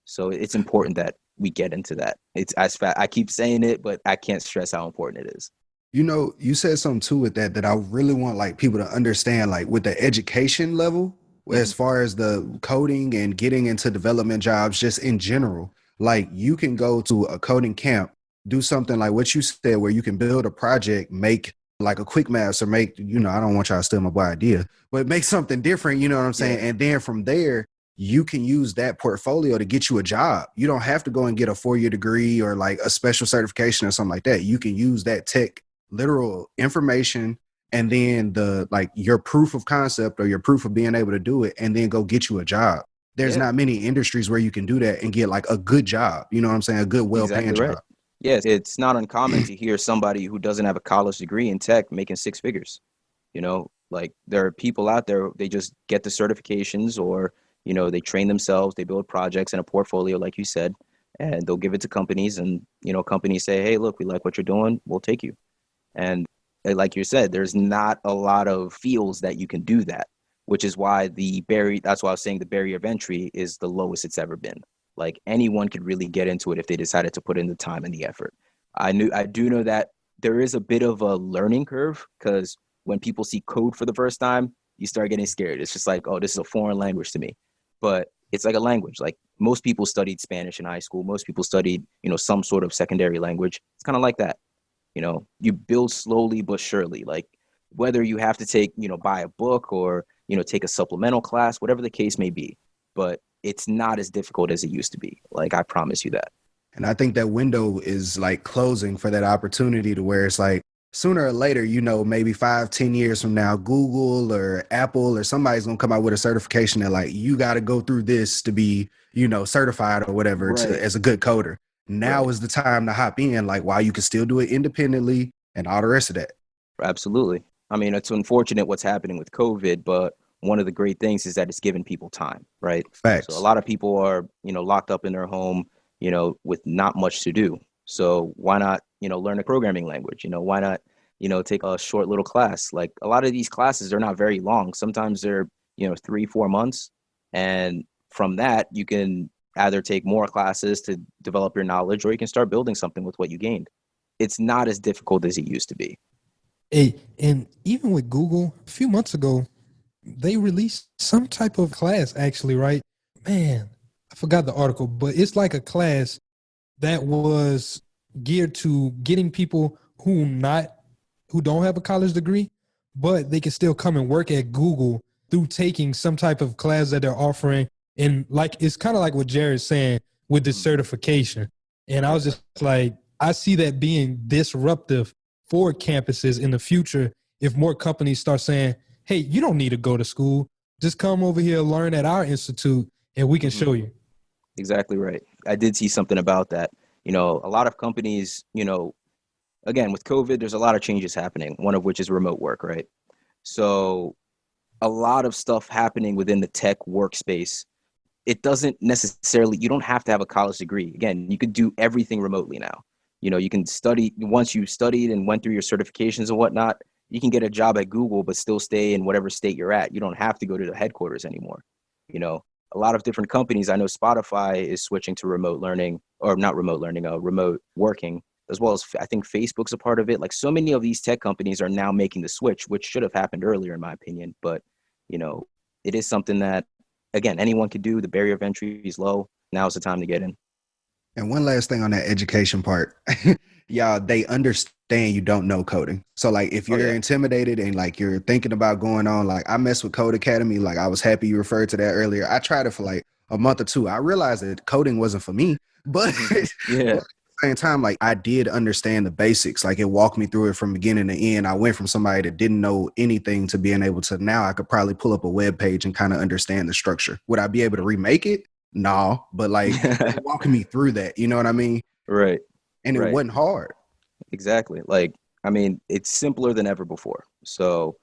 So it's important that we get into that. It's as fast. I keep saying it, but I can't stress how important it is. You know, you said something too with that I really want like people to understand, like with the education level, as far as the coding and getting into development jobs, just in general, like you can go to a coding camp, do something like what you said, where you can build a project, make like a quick maps, or make, you know, I don't want y'all to steal my boy idea, but make something different, you know what I'm saying? Yeah. And then from there, you can use that portfolio to get you a job. You don't have to go and get a 4-year degree or like a special certification or something like that. You can use that tech literal information and then the like your proof of concept or your proof of being able to do it, and then go get you a job. There's not many industries where you can do that and get like a good job. You know what I'm saying? A good, well-paying job. Yes, it's not uncommon to hear somebody who doesn't have a college degree in tech making 6 figures. You know, like there are people out there, they just get the certifications, or, you know, they train themselves, they build projects and a portfolio, like you said, and they'll give it to companies, and, you know, companies say, hey, look, we like what you're doing, we'll take you. And like you said, there's not a lot of fields that you can do that, which is why that's why I was saying the barrier of entry is the lowest it's ever been. Like anyone could really get into it if they decided to put in the time and the effort. I do know that there is a bit of a learning curve, because when people see code for the first time, you start getting scared. It's just like, oh, this is a foreign language to me. But it's like a language. Like most people studied Spanish in high school. Most people studied, you know, some sort of secondary language. It's kind of like that. You know, you build slowly but surely. Like whether you have to take, you know, buy a book or, you know, take a supplemental class, whatever the case may be. But it's not as difficult as it used to be. Like, I promise you that. And I think that window is like closing for that opportunity, to where it's like sooner or later, you know, maybe 5-10 years from now, Google or Apple or somebody's going to come out with a certification that like, you got to go through this to be, you know, certified or whatever as a good coder. Now is the time to hop in, like while you can still do it independently and all the rest of that. Absolutely. I mean, it's unfortunate what's happening with COVID, but one of the great things is that it's given people time, right? Facts. So a lot of people are, you know, locked up in their home, you know, with not much to do. So why not, you know, learn a programming language? You know, why not, you know, take a short little class? Like a lot of these classes are not very long. Sometimes they're, you know, 3-4 months. And from that, you can either take more classes to develop your knowledge, or you can start building something with what you gained. It's not as difficult as it used to be. Hey, and even with Google, a few months ago, they released some type of class, actually, right? Man, I forgot the article, but it's like a class that was geared to getting people who don't have a college degree, but they can still come and work at Google through taking some type of class that they're offering. And like, it's kind of like what Jared's saying, with this certification. And I was just like, I see that being disruptive for campuses in the future if more companies start saying, hey, you don't need to go to school. Just come over here, learn at our institute, and we can show you. Exactly right. I did see something about that. A lot of companies, again, with COVID, there's a lot of changes happening, one of which is remote work, right? So a lot of stuff happening within the tech workspace. It doesn't necessarily, you don't have to have a college degree. Again, you could do everything remotely now. You can study, once you studied and went through your certifications and whatnot, you can get a job at Google, but still stay in whatever state you're at. You don't have to go to the headquarters anymore. A lot of different companies, I know Spotify is switching to remote learning, or not remote learning, remote working, as well as I think Facebook's a part of it. Like, so many of these tech companies are now making the switch, which should have happened earlier, in my opinion. But, it is something that, again, anyone could do. The barrier of entry is low. Now's the time to get in. And one last thing on that education part, y'all, they understand you don't know coding. So like, if you're intimidated and like you're thinking about going on, like I mess with Code Academy. Like, I was happy you referred to that earlier. I tried it for like a month or two. I realized that coding wasn't for me, but yeah. At the same time, like I did understand the basics. Like, it walked me through it from beginning to end. I went from somebody that didn't know anything to being able to, now I could probably pull up a web page and kind of understand the structure. Would I be able to remake it? No, but like walking me through that, you know what I mean? Right. And it wasn't hard. Exactly. Like, I mean, it's simpler than ever before. So,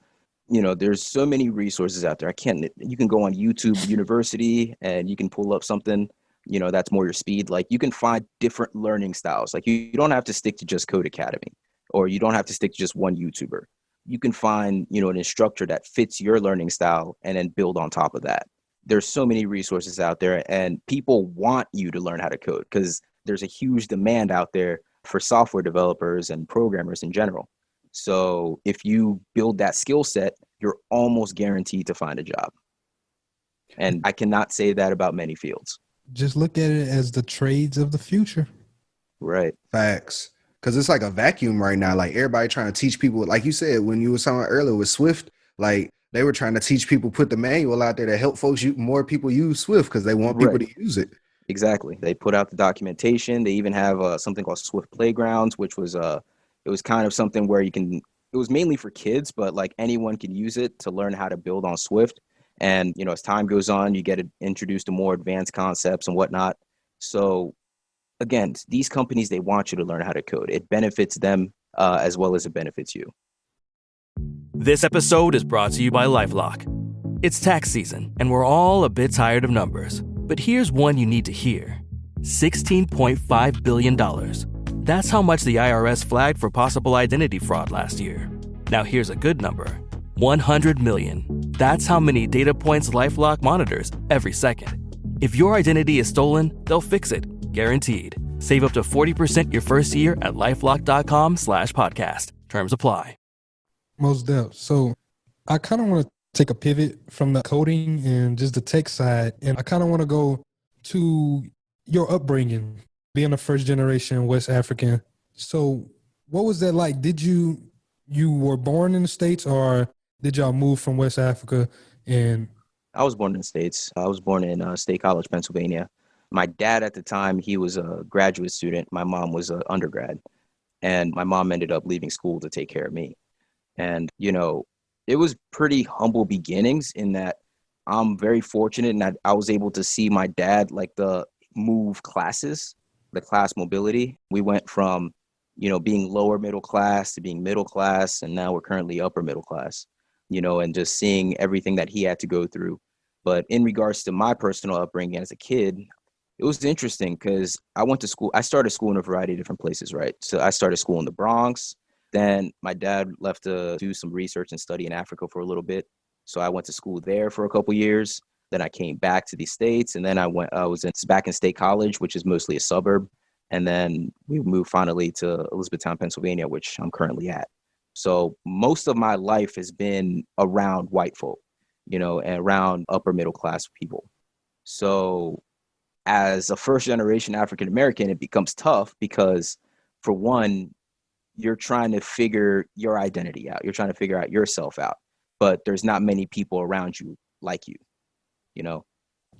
there's so many resources out there. You can go on YouTube University and you can pull up something, that's more your speed. Like, you can find different learning styles. Like, you don't have to stick to just Code Academy, or you don't have to stick to just one YouTuber. You can find, an instructor that fits your learning style and then build on top of that. There's so many resources out there, and people want you to learn how to code because there's a huge demand out there for software developers and programmers in general. So if you build that skill set, you're almost guaranteed to find a job. And I cannot say that about many fields. Just look at it as the trades of the future. Right. Facts. Because it's like a vacuum right now. Like, everybody trying to teach people, like you said, when you were talking earlier with Swift, like they were trying to teach people, put the manual out there to help folks, more people use Swift because they want people to use it. Exactly. They put out the documentation. They even have something called Swift Playgrounds, which was it was kind of something where it was mainly for kids, but like anyone can use it to learn how to build on Swift. And, as time goes on, you get introduced to more advanced concepts and whatnot. So again, these companies, they want you to learn how to code. It benefits them as well as it benefits you. This episode is brought to you by LifeLock. It's tax season, and we're all a bit tired of numbers. But here's one you need to hear. $16.5 billion. That's how much the IRS flagged for possible identity fraud last year. Now here's a good number. 100 million. That's how many data points LifeLock monitors every second. If your identity is stolen, they'll fix it. Guaranteed. Save up to 40% your first year at LifeLock.com/podcast. Terms apply. Most definitely. So I kind of want to take a pivot from the coding and just the tech side. And I kind of want to go to your upbringing, being a first generation West African. So what was that like? Did you were born in the States, or did y'all move from West Africa? And I was born in the States. I was born in State College, Pennsylvania. My dad at the time, he was a graduate student. My mom was an undergrad. And my mom ended up leaving school to take care of me. And, it was pretty humble beginnings in that I'm very fortunate in that I was able to see my dad, like the move classes, the class mobility. We went from, being lower middle class to being middle class. And now we're currently upper middle class, and just seeing everything that he had to go through. But in regards to my personal upbringing as a kid, it was interesting because I went to school. I started school in a variety of different places, right? So I started school in the Bronx. Then my dad left to do some research and study in Africa for a little bit. So I went to school there for a couple years. Then I came back to the States, and then I was back in State College, which is mostly a suburb. And then we moved finally to Elizabethtown, Pennsylvania, which I'm currently at. So most of my life has been around white folk, and around upper middle class people. So as a first generation African American, it becomes tough because, for one, you're trying to figure your identity out. You're trying to figure out yourself out, but there's not many people around you like you.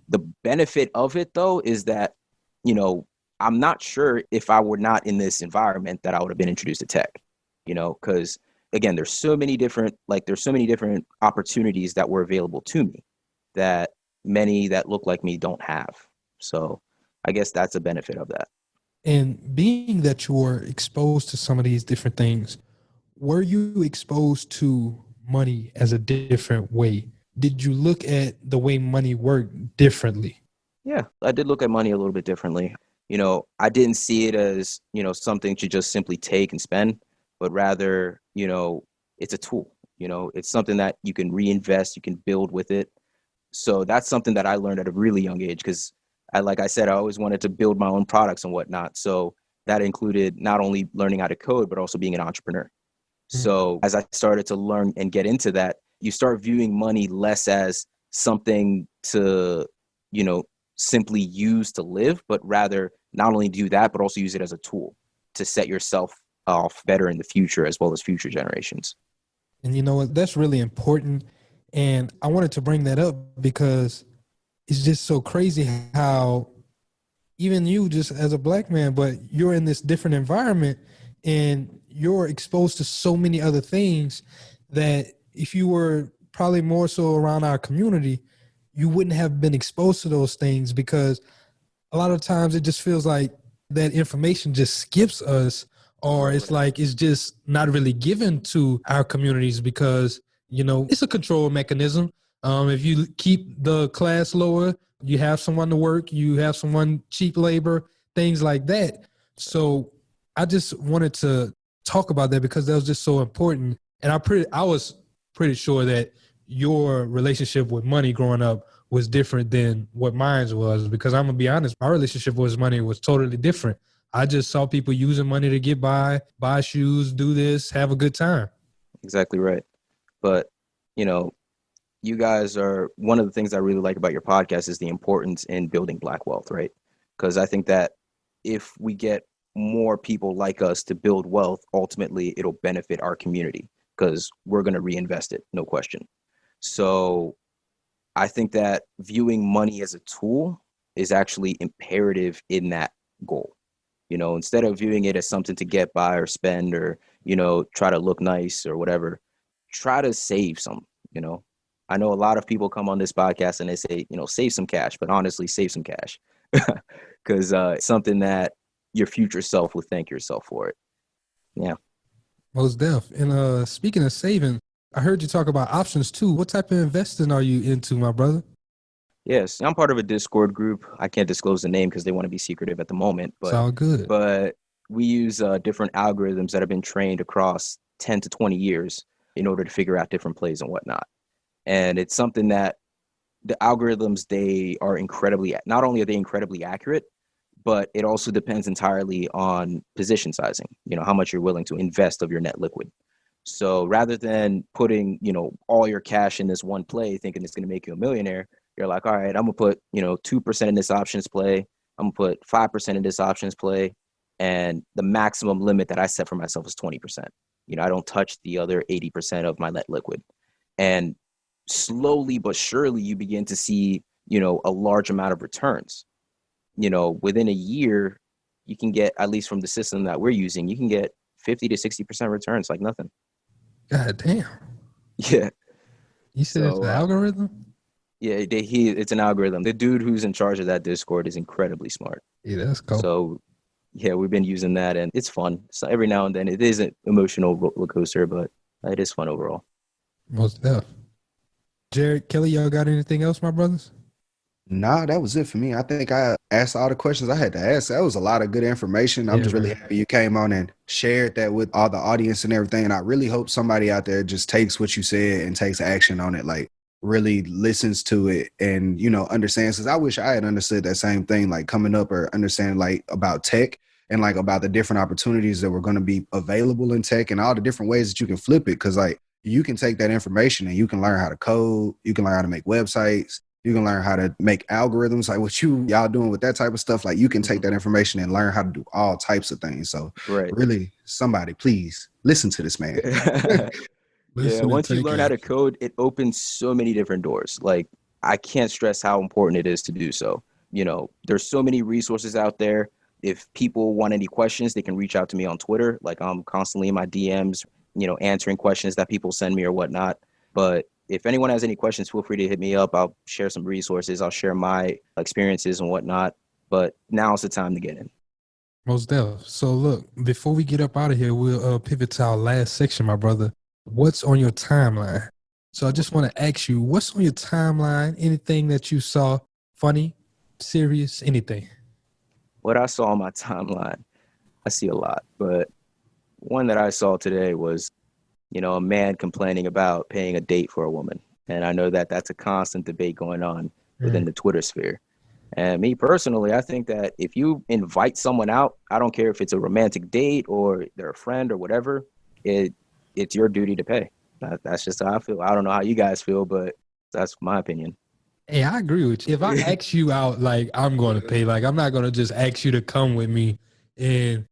The benefit of it, though, is that you know, I'm not sure if I were not in this environment that I would have been introduced to tech, you know, because again, there's so many different opportunities that were available to me that many that look like me don't have. So I guess that's a benefit of that. And being that you were exposed to some of these different things, were you exposed to money as a different way? Did you look at the way money worked differently? Yeah, I did look at money a little bit differently. You know, I didn't see it as, you know, something to just simply take and spend, but rather, you know, it's a tool. You know, it's something that you can reinvest, you can build with it. So that's something that I learned at a really young age because like I said, I always wanted to build my own products and whatnot. So that included not only learning how to code, but also being an entrepreneur. So as I started to learn and get into that, you start viewing money less as something to, you know, simply use to live, but rather not only do that, but also use it as a tool to set yourself off better in the future as well as future generations. And you know what? That's really important. And I wanted to bring that up because it's just so crazy how even you just as a black man, but you're in this different environment and you're exposed to so many other things that if you were probably more so around our community, you wouldn't have been exposed to those things because a lot of times it just feels like that information just skips us, or it's like it's just not really given to our communities because, you know, it's a control mechanism. If you keep the class lower, you have someone to work, you have someone cheap labor, things like that. So I just wanted to talk about that because that was just so important. And I was pretty sure that your relationship with money growing up was different than what mine was, because I'm gonna be honest, my relationship with money was totally different. I just saw people using money to get by, buy shoes, do this, have a good time. Exactly right. But, you know, you guys are, one of the things I really like about your podcast is the importance in building Black wealth, right? Because I think that if we get more people like us to build wealth, ultimately it'll benefit our community because we're going to reinvest it, no question. So I think that viewing money as a tool is actually imperative in that goal. You know, instead of viewing it as something to get by or spend or, you know, try to look nice or whatever, try to save some, you know. I know a lot of people come on this podcast and they say, you know, save some cash, but honestly, save some cash because it's something that your future self will thank yourself for it. Yeah. Most def. And speaking of saving, I heard you talk about options too. What type of investing are you into, my brother? Yes, I'm part of a Discord group. I can't disclose the name because they want to be secretive at the moment. But it's all good. But we use different algorithms that have been trained across 10 to 20 years in order to figure out different plays and whatnot. And it's something that the algorithms, they are incredibly, not only are they incredibly accurate, but it also depends entirely on position sizing, you know, how much you're willing to invest of your net liquid. So rather than putting, you know, all your cash in this one play, thinking it's going to make you a millionaire, you're like, all right, I'm going to put, you know, 2% in this options play. I'm going to put 5% in this options play. And the maximum limit that I set for myself is 20%. You know, I don't touch the other 80% of my net liquid. And slowly but surely you begin to see, you know, a large amount of returns. You know, within a year, you can get, at least from the system that we're using, you can get 50 to 60% returns like nothing. God damn. Yeah. You said it's an algorithm? Yeah, it's an algorithm. The dude who's in charge of that Discord is incredibly smart. Yeah, that's cool. So, yeah, we've been using that, and it's fun. So every now and then, it is an emotional roller coaster, but it is fun overall. Most def. Jared, Kelly, y'all got anything else, my brothers? Nah, that was it for me. I think I asked all the questions I had to ask. That was a lot of good information. I'm just really happy you came on and shared that with all the audience and everything. And I really hope somebody out there just takes what you said and takes action on it. Like, really listens to it and, you know, understands. Because I wish I had understood that same thing, like coming up, or understand like about tech and like about the different opportunities that were going to be available in tech and all the different ways that you can flip it. Because like you can take that information and you can learn how to code, you can learn how to make websites, you can learn how to make algorithms, like what y'all doing with that type of stuff. Like you can take that information and learn how to do all types of things. So really, somebody please listen to this man. Yeah, once you learn how to code, it opens so many different doors. Like, I can't stress how important it is to do so. there's so many resources out there. If people want any questions, they can reach out to me on Twitter. Like, I'm constantly in my DMs, answering questions that people send me or whatnot. But if anyone has any questions, feel free to hit me up. I'll share some resources. I'll share my experiences and whatnot. But now's the time to get in. Most definitely. So look, before we get up out of here, we'll pivot to our last section, my brother. What's on your timeline? So I just want to ask you, what's on your timeline? Anything that you saw, funny, serious, anything? What I saw on my timeline, I see a lot. But one that I saw today was, a man complaining about paying a date for a woman. And I know that that's a constant debate going on within the Twitter sphere. And me personally, I think that if you invite someone out, I don't care if it's a romantic date or they're a friend or whatever, it's your duty to pay. That's just how I feel. I don't know how you guys feel, but that's my opinion. Hey, I agree with you. If I ask you out, like, I'm going to pay. Like, I'm not going to just ask you to come with me and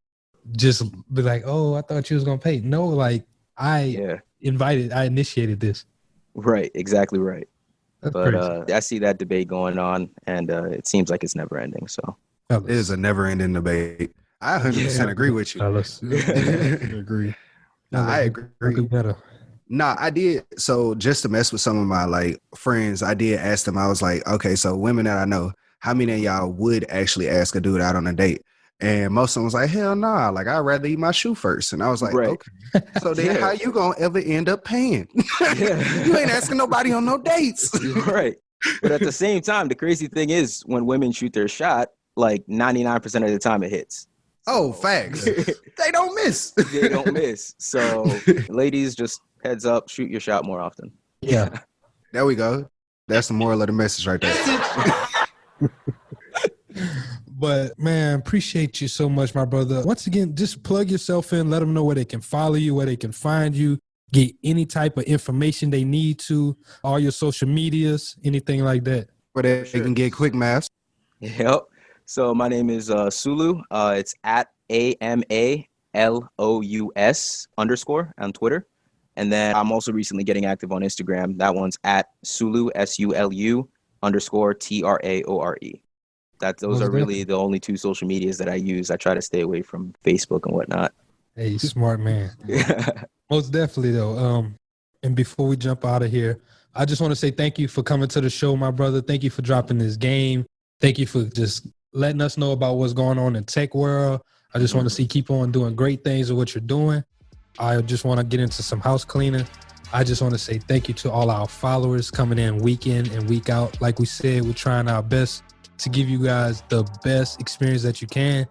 just be like, oh, I thought you was going to pay. No, like, I initiated this. Right. Exactly right. That's but crazy. I see that debate going on, and it seems like it's never ending. So it is a never ending debate. I 100% agree with you. Agree. No, I agree. Nah, I did. So just to mess with some of my friends, I did ask them. I was like, okay, so women that I know, how many of y'all would actually ask a dude out on a date? And most of them was like, hell nah. Like, I'd rather eat my shoe first. And I was like, okay. So then how you gonna ever end up paying? You ain't asking nobody on no dates. Right. But at the same time, the crazy thing is when women shoot their shot, like 99% of the time it hits. Oh, facts. They don't miss. They don't miss. So ladies, just heads up, shoot your shot more often. Yeah. There we go. That's the moral of the message right there. But man, appreciate you so much, my brother. Once again, just plug yourself in, let them know where they can follow you, where they can find you, get any type of information they need to, all your social medias, anything like that. Where they can get quick maps. Yep. So my name is Sulu. It's at AMALOUS _ on Twitter. And then I'm also recently getting active on Instagram. That one's at Sulu, SULU _ TRAORE. Those are really the only two social medias that I use. I try to stay away from Facebook and whatnot. Hey, smart man. Most definitely though. And before we jump out of here, I just want to say thank you for coming to the show, my brother. Thank you for dropping this game. Thank you for just letting us know about what's going on in tech world. I just want to see keep on doing great things with what you're doing. I just want to get into some house cleaning. I just want to say thank you to all our followers coming in week and week out. Like we said, we're trying our best to give you guys the best experience that you can.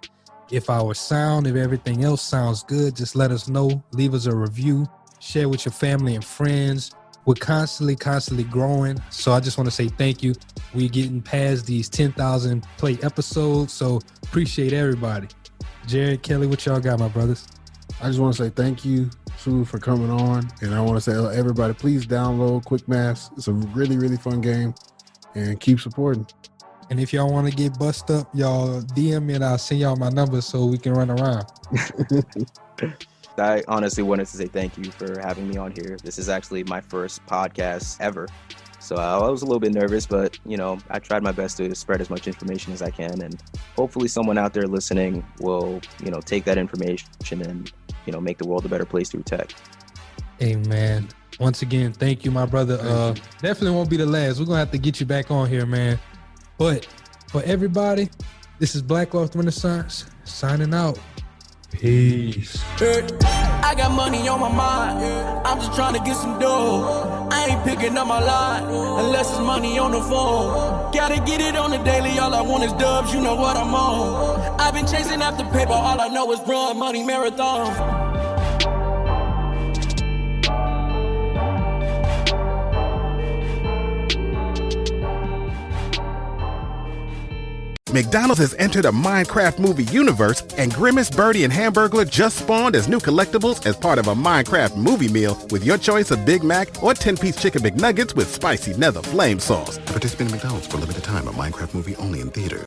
If our sound, if everything else sounds good, just let us know. Leave us a review. Share with your family and friends. We're constantly growing. So I just want to say thank you. We're getting past these 10,000 play episodes. So appreciate everybody. Jared, Kelly, what y'all got, my brothers? I just want to say thank you, Sue, for coming on. And I want to say, everybody, please download Quick Maths. It's a really, really fun game. And keep supporting. And if y'all want to get bust up, y'all DM me and I'll send y'all my number so we can run around. I honestly wanted to say thank you for having me on here. This is actually my first podcast ever. So I was a little bit nervous, but, I tried my best to spread as much information as I can. And hopefully someone out there listening will, take that information and, make the world a better place through tech. Amen. Once again, thank you, my brother. Definitely won't be the last. We're going to have to get you back on here, man. But for everybody, this is Black Wealth Renaissance signing out. Peace. I got money on my mind. I'm just trying to get some dough. I ain't picking up my line unless it's money on the phone. Gotta get it on the daily. All I want is dubs. You know what I'm on. I've been chasing after paper. All I know is run money marathon. McDonald's has entered a Minecraft movie universe, and Grimace, Birdie, and Hamburglar just spawned as new collectibles as part of a Minecraft movie meal with your choice of Big Mac or 10-piece chicken McNuggets with spicy nether flame sauce. Participate in McDonald's for a limited time. A Minecraft movie only in theaters.